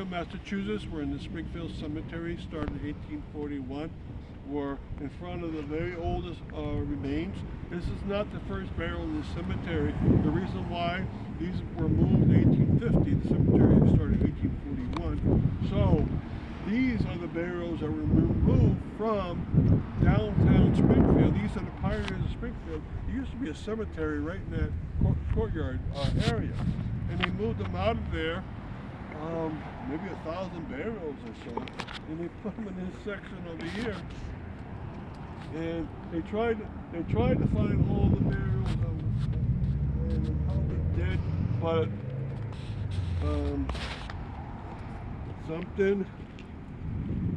Massachusetts. We're in the Springfield Cemetery, started in 1841. We're in front of the very oldest remains. This is not the first burial in the cemetery. The reason why these were moved in 1850, the cemetery started in 1841. So these are the burials that were moved from downtown Springfield. These are the pioneers of Springfield. There used to be a cemetery right in that courtyard area, and they moved them out of there. Maybe 1,000 burials or so, and they put them in this section over here. And they tried to find all the burials and how they did, but something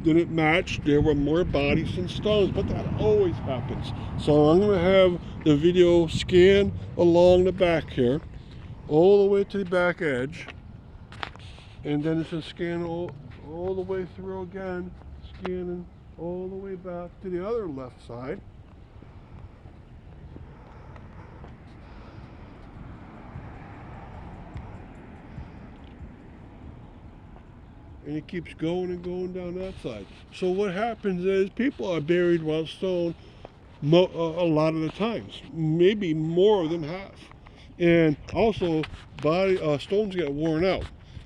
didn't match. There were more bodies than stones, but that always happens. So I'm going to have the video scan along the back here, all the way to the back edge. And then it's a scan all the way through again, scanning all the way back to the other left side. And it keeps going and going down that side. So what happens is people are buried while stone a lot of the times, maybe more than half. And also stones get worn out.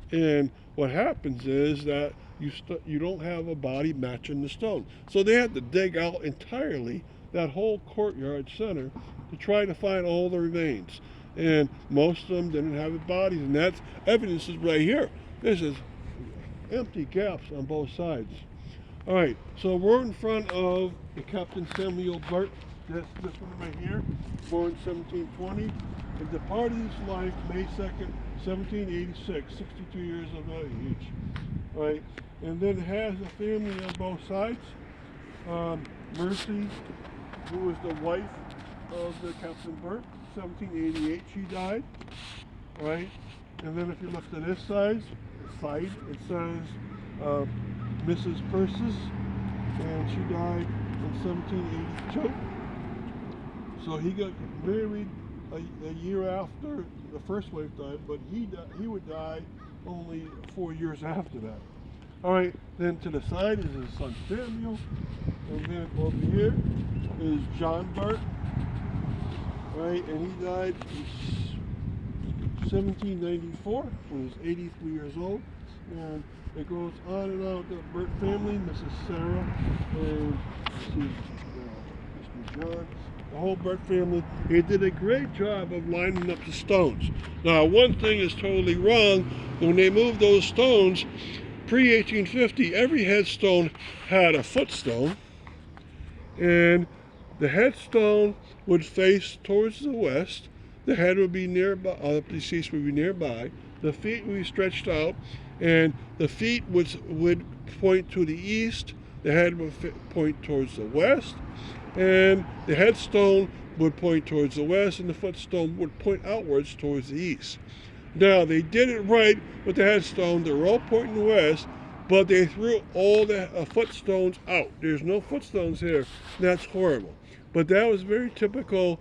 And what happens is that you don't have a body matching the stone. So they had to dig out entirely that whole courtyard center to try to find all the remains. And most of them didn't have the bodies, and that's evidence is right here. This is empty gaps on both sides. All right, so we're in front of the Captain Samuel Burt. This one right here, born 1720, and departed this life May 2nd, 1786, 62 years of age. Right, and then has a family on both sides. Mercy, who was the wife of the Captain Burt, 1788 she died. Right, and then if you look to this side, it says Mrs. Persis, and she died in 1782. So he got married a year after the first wife died, but he would die only 4 years after that. All right, then to the side is his son Samuel, and then over here is John Burt, right, and he died in 1794 when he was 83 years old. And it goes on and on with the Burt family, Mrs. Sarah, and Mr. John. The whole Burt family, they did a great job of lining up the stones. Now, one thing is totally wrong. When they moved those stones, pre-1850, every headstone had a footstone, and the headstone would face towards the west. The head would be nearby, the deceased would be nearby. The feet would be stretched out, and the feet would point to the east. The head would point towards the west, and the headstone would point towards the west, and the footstone would point outwards towards the east. Now, they did it right with the headstone. They were all pointing west, but they threw all the footstones out. There's no footstones here. That's horrible. But that was very typical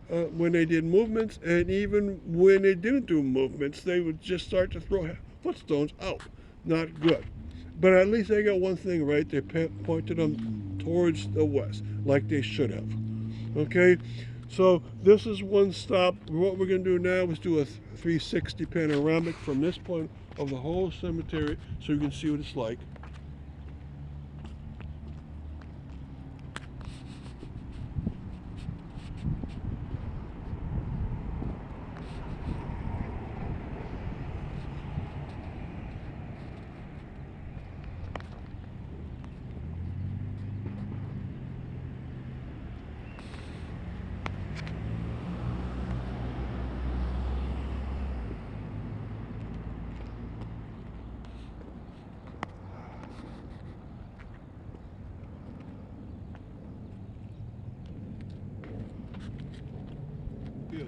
when they did movements, and even when they didn't do movements, they would just start to throw footstones out. Not good. But at least they got one thing right. They pointed them towards the west, like they should have. Okay? So this is one stop. What we're going to do now is do a 360 panoramic from this point of the whole cemetery so you can see what it's like.